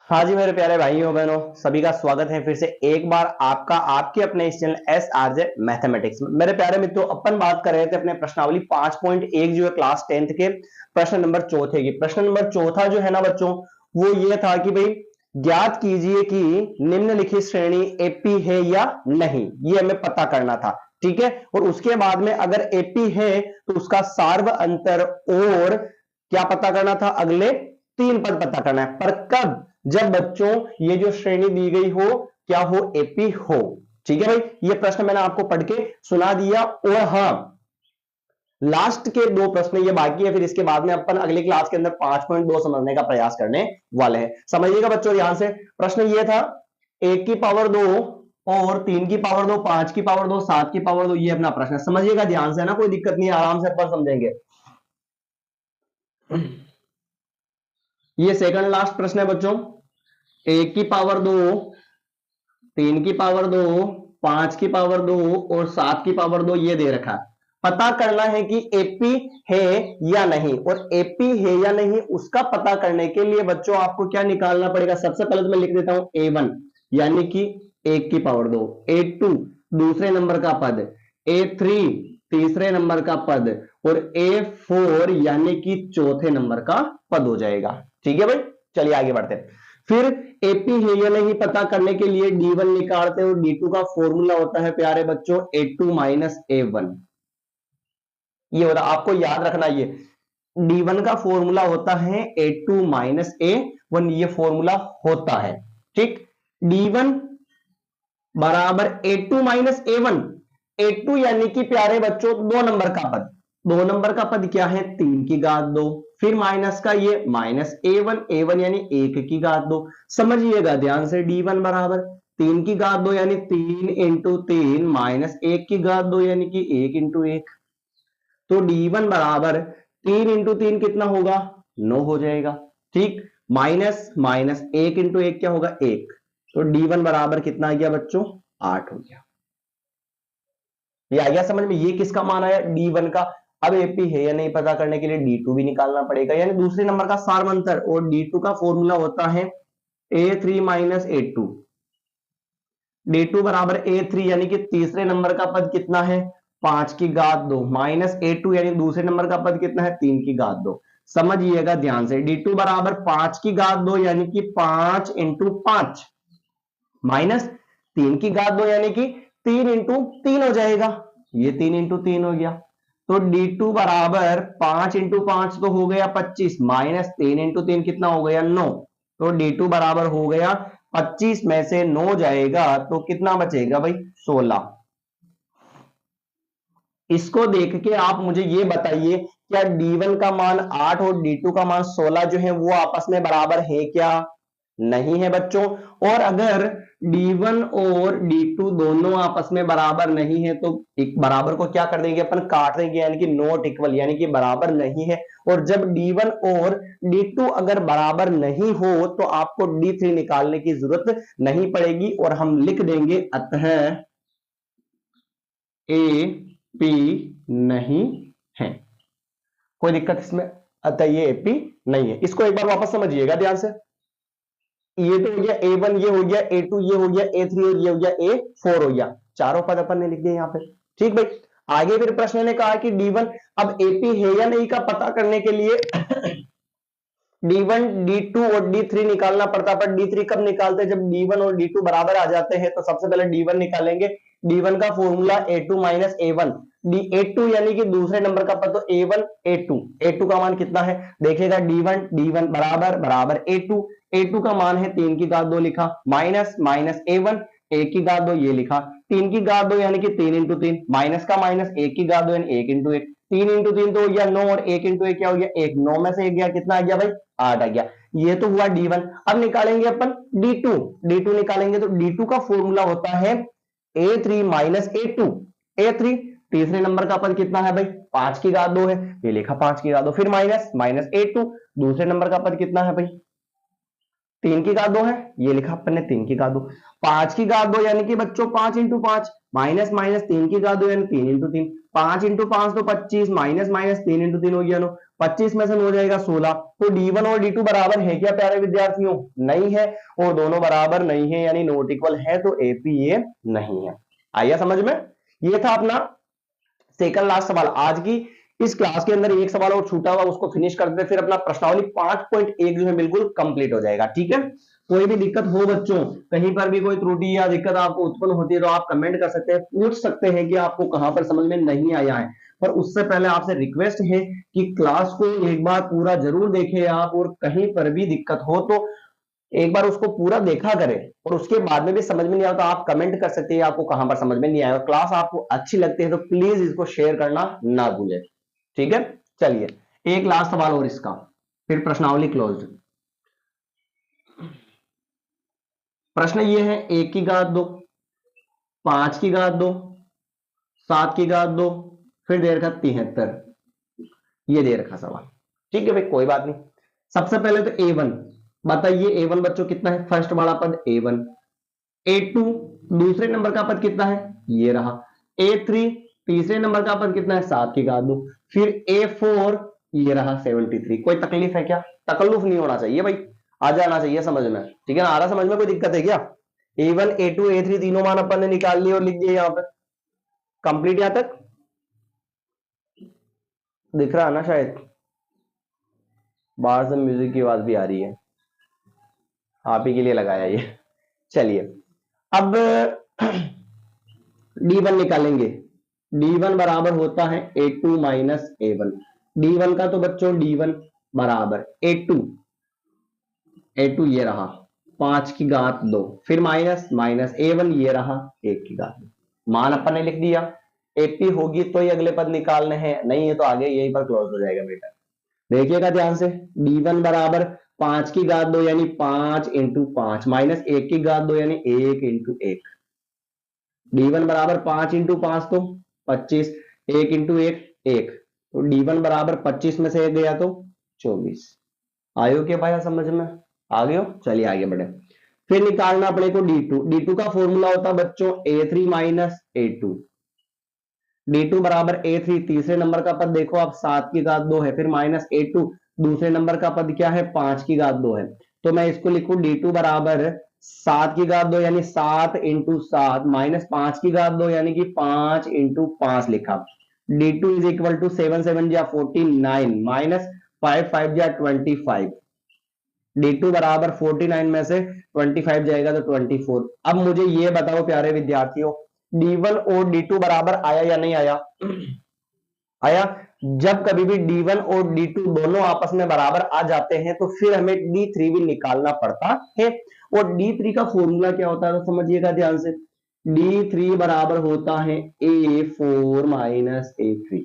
हाँ जी मेरे प्यारे भाइयों बहनों, सभी का स्वागत है फिर से एक बार आपका आपके अपने इस channel S R J mathematics में। मेरे प्यारे मित्रों, अपन बात कर रहे थे अपने प्रश्नावली 5.1 जो है क्लास 10th के प्रश्न नंबर चौथे की। प्रश्न नंबर चौथा जो है ना बच्चों, वो ये था कि भाई ज्ञात कीजिए कि निम्नलिखित श्रेणी एपी है या नहीं, ये हमें पता करना था। ठीक है, और उसके बाद में अगर एपी है तो उसका सार्व अंतर और क्या पता करना था, अगले 3 पद पता करना है। पर कब? जब बच्चों ये जो श्रेणी दी गई हो क्या हो, एपी हो। ठीक है भाई, ये प्रश्न मैंने आपको पढ़ के सुना दिया। और हाँ, लास्ट के 2 प्रश्न ये बाकी है, फिर इसके बाद में अपन अगली क्लास के अंदर 5.2 समझने का प्रयास करने वाले हैं। समझिएगा बच्चों ध्यान से। प्रश्न ये था 1 की पावर 2 और 3 की पावर 2, 5 की पावर 2, 7 की पावर 2, ये अपना प्रश्न है। समझिएगा ध्यान से ना, कोई दिक्कत नहीं, आराम से अपन समझेंगे। ये सेकंड लास्ट प्रश्न है बच्चों। 1 की पावर 2, 3 की पावर 2, 5 की पावर 2 और 7 की पावर 2 ये दे रखा है। पता करना है कि एपी है या नहीं, और एपी है या नहीं उसका पता करने के लिए बच्चों आपको क्या निकालना पड़ेगा। सबसे पहले तो मैं लिख देता हूं A1 यानी कि 1 की पावर 2, A2 दूसरे नंबर का पद, A3 तीसरे नंबर का पद और A4 यानी कि चौथे नंबर का पद हो जाएगा। ठीक है भाई, चलिए आगे बढ़ते हैं। फिर एपी है या नहीं पता करने के लिए D1 निकालते हैं और D2 का फॉर्मूला होता है प्यारे बच्चों A2 माइनस A1। ये होता आपको याद रखना, ये D1 का फॉर्मूला होता है A2 माइनस A1, ये फॉर्मूला होता है। ठीक, D1 बराबर A2 माइनस A1। A2 यानी कि प्यारे बच्चों 2 नंबर का पद, 2 नंबर का पद क्या है, 3 की घात 2, फिर माइनस का ये माइनस A1, A1 यानी 1 की घात 2। समझिएगा ध्यान से, D1 बराबर 3 की घात 2 यानी 3 इंटू 3 माइनस 1 की घात 2 यानी कि 1 इंटू 1। तो D1 बराबर 3 इंटू 3 कितना होगा, 9 हो जाएगा। ठीक, माइनस माइनस 1 इंटू 1 क्या होगा, 1। तो D1 बराबर कितना आ गया बच्चों, 8 हो गया। ये आ गया समझ में, ये किसका मान आया, D1 का। अब एपी है या नहीं पता करने के लिए D2 भी निकालना पड़ेगा, यानी दूसरे नंबर का सार्वंतर, और D2 का फॉर्मूला होता है A3 माइनस A2। D2 बराबर A3 यानी कि तीसरे नंबर का पद कितना है, 5 की घात 2 माइनस A2 यानी दूसरे नंबर का पद कितना है, 3 की घात 2। समझिएगा ध्यान से, D2 बराबर 5 की घात 2 यानी कि 5 इंटू 5 माइनस 3 की घात 2 यानी कि 3 इंटू 3 हो जाएगा। ये 3 इंटू 3 हो गया। तो D2 बराबर 5 इंटू 5 तो हो गया 25 माइनस 3 इंटू 3 कितना हो गया, 9। तो D2 बराबर हो गया 25 में से 9 जाएगा तो कितना बचेगा भाई, 16। इसको देख के आप मुझे ये बताइए, क्या D1 का मान 8 और D2 का मान 16 जो है वो आपस में बराबर है क्या, नहीं है बच्चों। और अगर D1 और D2 दोनों आपस में बराबर नहीं है तो एक बराबर को क्या कर देंगे अपन, काट देंगे, यानी कि नॉट इक्वल, यानी कि बराबर नहीं है। और जब D1 और D2 अगर बराबर नहीं हो तो आपको D3 निकालने की जरूरत नहीं पड़ेगी, और हम लिख देंगे अतः ए पी नहीं है। कोई दिक्कत इसमें, अतः ये एपी नहीं है। इसको एक बार वापस समझिएगा ध्यान से। ये तो हो गया A1, ये हो गया A2, ये हो गया A3 और ये हो गया A4 हो गया। चारों पद अपन ने लिख दिए यहां पे। ठीक भाई, आगे फिर प्रश्न ने कहा कि D1 अब एपी है या नहीं का पता करने के लिए D1, D2 और D3 निकालना पड़ता, पर D3 कब निकालते हैं, जब D1 और D2 बराबर आ जाते हैं। तो सबसे पहले D1 निकालेंगे। D1 का formula A2 minus A1, A2 यानी कि दूसरे नंबर का पद, तो A1 A2, A2 का मान कितना है देखिएगा, D1 बराबर बराबर A2, A2 का मान है 3 की घात 2 लिखा, माइनस माइनस A1 1 की घात 2 ये लिखा, 3 की घात 2 यानी कि 3 इंटू 3 माइनस का माइनस 1 की घात 2 यानी 1 इंटू 1, 3 इंटू 3 तो हो गया 9 और 1 इंटू 1 क्या हो गया 1, 9 में से 1 गया कितना आ गया भाई, 8 आ गया। ये तो हुआ D1। अब निकालेंगे अपन D2, D2 निकालेंगे तो D2 का फॉर्मूला होता है A3 माइनस A2। A3 तीसरे नंबर का पद कितना है भाई, 5 की घात 2 है, ये लिखा 5 की घात 2, फिर माइनस माइनस A2 दूसरे नंबर का पद कितना है भाई, 3 की घात 2 है, ये लिखा अपन ने 3 की घात 2, 5 की घात 2 यानी कि बच्चों 5 इंटू 5 माइनस माइनस 3 की घात 2 यानी 3 इंटू 3, 5 इंटू 5 तो 25, माइनस माइनस 3 इंटू 3 हो गया 9, 25 में से 9 जाएगा 16। तो D1 और D2 बराबर है क्या प्यारे विद्यार्थियों? नहीं है, और दोनों बराबर नहीं है यानी नॉट इक्वल है, तो AP ये नहीं है। आइए समझ में। ये था अपना सेकंड लास्ट सवाल आज की इस क्लास के अंदर। एक सवाल और छूटा हुआ, उसको फिनिश कर दे, फिर अपना प्रश्नावली 5.1 जो है बिल्कुल कंप्लीट हो जाएगा। ठीक है, कोई भी दिक्कत हो बच्चों, कहीं पर भी कोई त्रुटि या दिक्कत आपको उत्पन्न होती है तो आप कमेंट कर सकते हैं, पूछ सकते हैं कि आपको कहां पर समझ में नहीं आया है। पर उससे पहले आपसे रिक्वेस्ट है कि क्लास को एक बार पूरा जरूर देखें आप, और कहीं पर भी दिक्कत हो तो एक बार उसको पूरा देखा करें, और उसके बाद में भी समझ में नहीं आया तो आप कमेंट कर सकते हैं आपको कहां पर समझ में नहीं आया। क्लास आपको अच्छी लगती है तो प्लीज इसको शेयर करना ना भूलें। ठीक है, चलिए एक लास्ट सवाल और इसका, फिर प्रश्नावली क्लोज। प्रश्न ये है 1 की घात 2, 5 की घात 2, 7 की घात 2, फिर दे रखा 73, ये दे रखा सवाल। ठीक है भाई, कोई बात नहीं। सबसे पहले तो A1 बताइए, A1 बच्चों कितना है? फर्स्ट वाला पद A1। A2 दूसरे नंबर का पद कितना है? ये रहा। A3 तीसरे नंबर का पद कितना है? 7 की घात 2। फिर A4 ये रहा 73। कोई तकलीफ है क्या? तकल्लुफ नहीं होना चाहिए भाई, आ जाना चाहिए समझ में। ठीक है ना, आ रहा समझ में? कोई दिक्कत है क्या? A1 A2 A3 तीनों मान अपन ने निकाल लिए और लिख दिए यहां पर। कंप्लीट यहां तक दिख रहा है ना? शायद बाहर से म्यूजिक की आवाज भी आ रही है, आप ही के लिए लगाया ये। चलिए अब D1 निकालेंगे। D1 बराबर होता है A2 माइनस A1। D1 का तो बच्चों D1 बराबर A2, A2 ये रहा 5 की घात 2, फिर माइनस माइनस A1 ये रहा 1 की घात 2। मान अपन ने लिख दिया। AP होगी तो ये अगले पद निकालने हैं, नहीं है तो आगे यहीं पर क्लोज हो जाएगा बेटा। देखिएगा ध्यान से, D1 बराबर 5 की घात 2 यानी 5 इंटू 5, माइनस 1 की घात 2 यानी 1 इंटू 1। D1 बराबर 5 इंटू 5 तो 25, 1 इंटू 1 1, तो D1 बराबर 25 में से 1 गया तो 24। आयो क्या भाई समझ में? आ गए हो? चलिए आगे बढ़े। फिर निकालना अपने को D2। D2 का फॉर्मूला होता है बच्चों A3 माइनस A2। D2 बराबर A3 तीसरे नंबर का पद देखो आप 7 की घात 2 है, फिर माइनस A2 दूसरे नंबर का पद क्या है? 5 की घात 2 है। तो मैं इसको लिखूं D2 बराबर 7 की घात 2 यानी 7 इंटू 7 माइनस 5 की घात 2 यानी कि 5 इंटू 5 लिखा। D2 इज इक्वल टू 7 7 जा 49 माइनस 5 5 जा 25। D2 बराबर 49 में से 25 जाएगा तो 24। अब मुझे ये बताओ प्यारे विद्यार्थियों, D1 और D2 बराबर आया या नहीं आया? आया। जब कभी भी D1 और D2 दोनों आपस में बराबर आ जाते हैं तो फिर हमें D3 भी निकालना पड़ता है। और D3 का फॉर्मूला क्या होता है तो समझिएगा ध्यान से। D3 बराबर होता है A4 माइनस A3,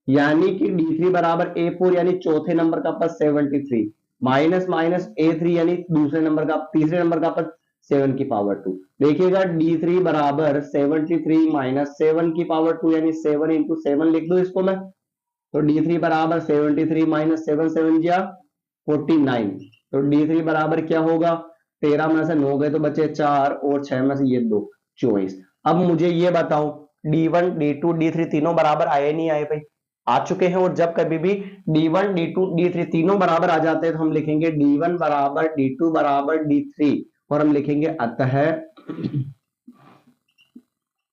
यानी कि D3 बराबर A4 यानी चौथे नंबर का पद 73 माइनस माइनस A3 यानी दूसरे नंबर का तीसरे नंबर का पद 7 की पावर 2। देखिएगा D3 बराबर 73 माइनस 7 की पावर 2 यानी 7 इंटू 7 लिख दो इसको मैं। तो D3 बराबर 73 माइनस 7 7 जा 49। तो D3 बराबर क्या होगा? 13 में से 9 गए तो बचे 4 और 6 में से ये 2 24। अब मुझे ये बताओ D1 D2 D3 तीनों बराबर आए नहीं आए भाई? आ चुके हैं। और जब कभी भी D1 D2 D3 तीनों बराबर आ जाते हैं तो हम लिखेंगे D1 बराबर D2 बराबर D3, और हम लिखेंगे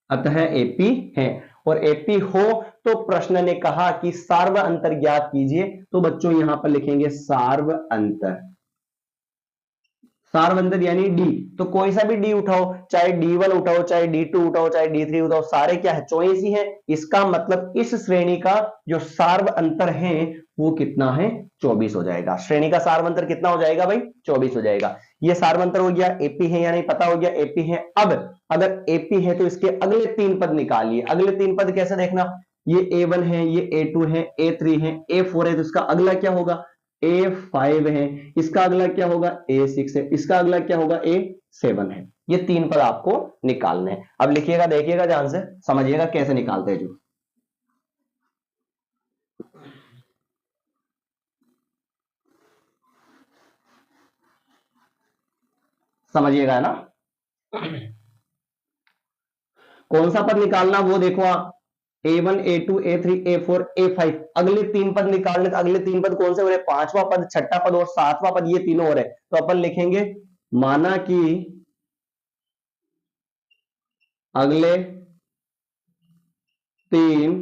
अतः AP है। और AP हो तो प्रश्न ने कहा कि सार्व अंतर ज्ञात कीजिए, तो बच्चों यहां पर लिखेंगे सार्व अंतर। सार्व अंतर यानी D, तो कोई सा भी D उठाओ, चाहे D1 उठाओ, चाहे D2 उठाओ, चाहे D3 उठाओ, सारे क्या है? चॉइस ही है। इसका मतलब इस श्रेणी का जो सार्व अंतर है वो कितना है? 24 हो जाएगा। श्रेणी का सार्व अंतर कितना हो जाएगा भाई? 24 हो जाएगा। ये सार्व अंतर हो गया। AP है या नहीं पता हो गया? AP है। अब अगर AP है तो इसके अगले 3 पद निकालिए। अगले 3 पद कैसे देखना? ये A1 है, ये A2 है, A3 है, A4 है, तो इसका अगला क्या होगा? A5 है। इसका अगला क्या होगा? A6 है। इसका अगला क्या होगा? A7 है। ये 3 पद आपको निकालने हैं। अब लिखिएगा, देखिएगा ध्यान से, समझिएगा कैसे निकालते हैं जो। समझिएगा है ना? कौन सा पद निकालना वो देखो आप। A1 A2 A3 A4 A5 अगले तीन पद निकालने, तो अगले तीन पद कौन से हो रहे? पांचवा पद, छठा पद और सातवां पद, ये तीनों हो रहे। तो अपन लिखेंगे माना कि अगले तीन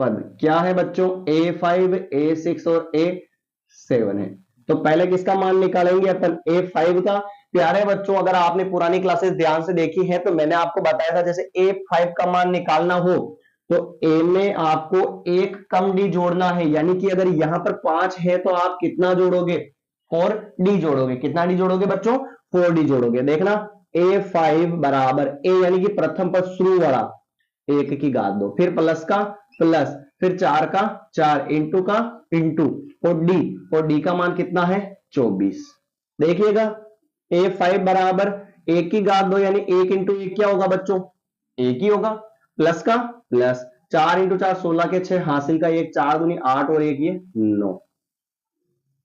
पद क्या है बच्चों? A5 A6 और A7 है। तो पहले किसका मान निकालेंगे अपन? A5 का। प्यारे बच्चों, अगर आपने पुरानी क्लासेस ध्यान से देखी है तो मैंने आपको बताया था, जैसे A5 का मान निकालना हो तो A में आपको एक कम डी जोड़ना है, यानी कि अगर यहां पर 5 है तो आप कितना जोड़ोगे? 4D जोड़ोगे। कितना डी जोड़ोगे बच्चों? 4D जोड़ोगे। देखना A5 बराबर A यानी कि प्रथम पद शुरू वाला, एक की घात दो, फिर प्लस का प्लस, फिर 4 का 4, इंटू का इंटू, और डी का मान कितना है? 24। देखिएगा A5 बराबर एक की घात दो, यानी एक इंटू एक क्या होगा बच्चों? एक ही होगा। प्लस का प्लस, 4 इंटू 4 16 के 6, हासिल का एक, 4 दूनी 8 और एक ये 9।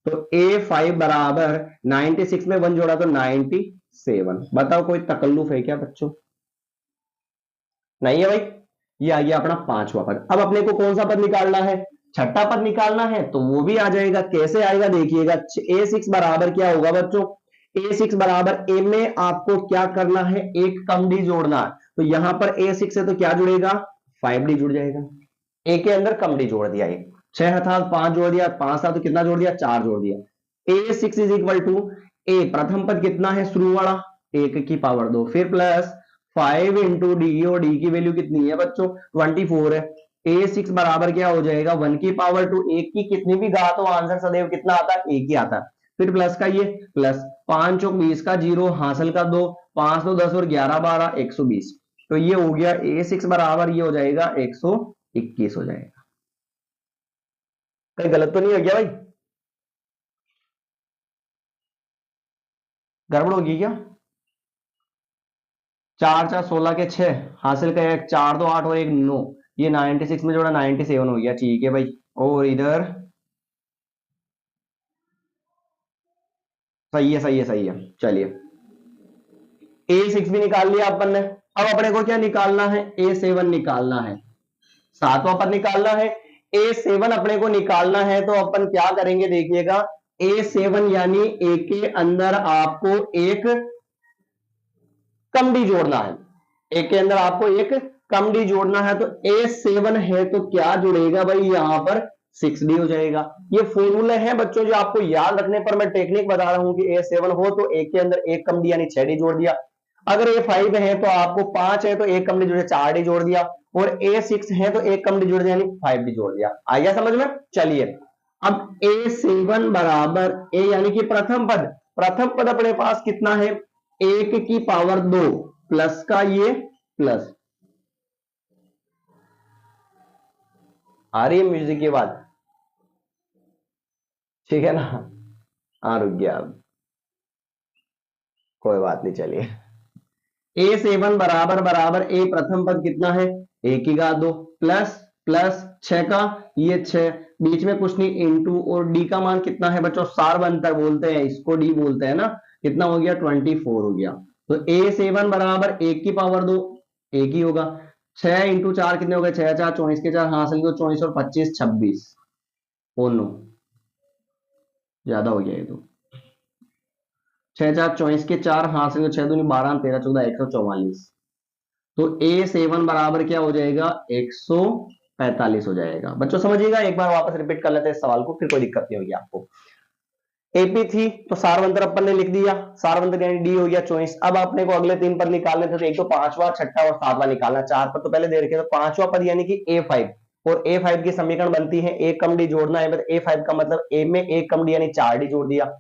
तो A5 बराबर 96 में 1 जोड़ा तो 97। बताओ कोई तकल्लुफ है क्या बच्चों? नहीं है भाई। ये आ गया अपना पांचवा पद। अब अपने को कौन सा पद निकालना है? छठा पद निकालना है, तो वो भी आ जाएगा। कैसे आएगा देखिएगा। A6 बराबर क्या होगा बच्चों? A6 बराबर A में आपको क्या करना है? एक कम डी जोड़ना है। तो यहां पर A6 है तो क्या जुड़ेगा? 5D जुड़ जाएगा। A के अंदर कम डी जोड़ दिया, एक 6 था 5 जोड़ दिया, 5 था तो कितना जोड़ दिया? 4 जोड़ दिया। A6 is equal to A प्रथम पद कितना है शुरू वाला? 1 की पावर 2, फिर प्लस 5 इंटू डी, और डी की वैल्यू कितनी है बच्चों? 24 है। A6 बराबर क्या हो जाएगा? 1 की पावर 2, एक की कितनी भी घात हो आंसर सदैव कितना आता है? एक ही आता है। फिर प्लस का ये प्लस 5 चौक 20 का 0, हासिल का 2, 5 2 10 और 11 12 120। तो ये हो गया A6 बराबर ये हो जाएगा 121 हो जाएगा। कहीं गलत तो नहीं हो गया भाई? गड़बड़ होगी क्या? 4 4 16 के 6, हासिल का एक, 4 2 8 और एक 9, ये 96 में जोड़ा 97 हो गया। ठीक है भाई। और इधर सही है, सही है, सही है। चलिए A6 भी निकाल लिया अपन ने। अब अपने को क्या निकालना है? A7 निकालना है। सातवां पद निकालना है। A7 अपने को निकालना है, तो अपन क्या करेंगे देखिएगा। A7 यानी A के अंदर आपको एक कम डी जोड़ना है। A के अंदर आपको एक कम डी जोड़ना है, तो A7 है तो क्या जुड़ेगा भाई? यहां पर 6D हो जाएगा। ये फॉर्मूले हैं बच्चों जो आपको याद रखने पर मैं टेक्निक बता रहा हूं कि A7 हो तो A के अंदर एक कम डी यानी 6D जोड़ दिया। अगर A5 है तो आपको 5 है तो एक कम डी जोड़े 4D जोड़ दिया, और A6 है तो एक कम डी जोड़ दिया यानी 5D जोड़ दिया। आ गया समझ में? चलिए अब A7 बराबर A यानी कि प्रथम पद, प्रथम पद अपने पास कितना है? 1 की पावर 2 प्लस का ये प्लस, आ रही है म्यूजिक की बात? ठीक है ना? हाँ रुक गया, अब कोई बात नहीं। चलिए A7 बराबर बराबर A प्रथम पद कितना है? 1 की घात 2 प्लस प्लस 6 का ये 6, बीच में कुछ नहीं, इंटू, और डी का मान कितना है बच्चों? सार्वंतर बोलते हैं इसको, डी बोलते हैं ना। कितना हो गया? 24 हो गया। तो A7 बराबर 1 की पावर 2, एक ही होगा। 6 इंटू 4 कितने हो गए? 6 4 24 के 4, हासिल को 24 और 25 26, ओ नो ज्यादा हो गया ये तो। 6 4 24 के 4, हासिल को 6 दूनी 12 13 14 144। तो A7 बराबर क्या हो जाएगा? 145 हो जाएगा। बच्चों समझिएगा, एक बार वापस रिपीट कर लेते हैं इस सवाल को, फिर कोई दिक्कत नहीं होगी आपको। एपी थी तो सारवंतर अपन ने लिख दिया, सारवंतर यानी डी हो गया 24। अब अपने को अगले तीन पद निकालने थे, तो एक तो पांचवा, छठा और सातवां निकालना। चार पद तो पहले दे रखे, तो पांचवा पद यानी कि A5, और A5 की समीकरण बनती है एक कम डी जोड़ना है। A5 का मतलब A में एक कम डी यानी 4D जोड़ दिया।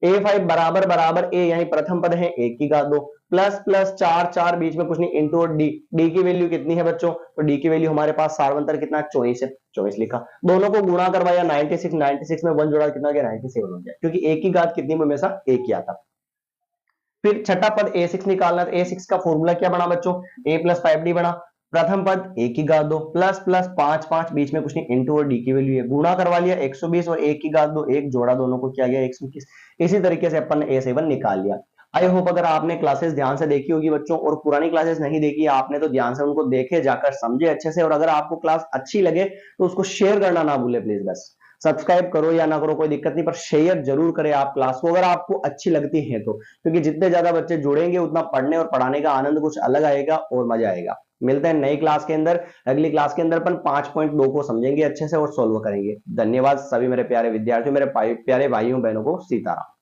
A5 बराबर बराबर A यानी प्रथम पद है 1 की घात 2 प्लस प्लस 4 4 बीच में कुछ नहीं, इंटू और डी, डी की वैल्यू कितनी है बच्चों? तो डी की वैल्यू हमारे पास सारवंतर कितना? 24 है, 24 लिखा। दोनों को गुणा करवाया 96, 96 में 1 जोड़ा कितना हो गया? 97 हो गया, क्योंकि एक की घात कितनी में हमेशा एक ही आता। फिर छठा पद A6 निकालना, तो A6 का फॉर्मूला क्या बना बच्चों? A प्लस 5D बना। प्रथम पद 1 की घात 2 प्लस प्लस 5 5 बीच में कुछ नहीं, इंटू और डी की वैल्यू है, गुणा करवा लिया 120 और 1 की घात 2, एक जोड़ा, दोनों को किया गया 121। इसी तरीके से अपन ने A7 निकाल लिया। आई होप अगर आपने क्लासेस ध्यान से देखी होगी बच्चों, और पुरानी क्लासेस नहीं देखी आपने तो ध्यान से उनको देखे, जाकर समझे अच्छे से, और अगर आपको क्लास अच्छी लगे तो उसको शेयर करना ना भूले प्लीज। बस सब्सक्राइब करो या ना करो कोई दिक्कत नहीं, पर शेयर जरूर करें आप क्लास को अगर आपको अच्छी लगती है तो, क्योंकि जितने ज्यादा बच्चे जुड़ेंगे उतना पढ़ने और पढ़ाने का आनंद कुछ अलग आएगा और मजा आएगा। मिलते हैं नई क्लास के अंदर। अगली क्लास के अंदर अपन 5.2 को समझेंगे अच्छे से और सोल्व करेंगे। धन्यवाद सभी मेरे प्यारे विद्यार्थियों, मेरे प्यारे भाइयों बहनों को। सीताराम।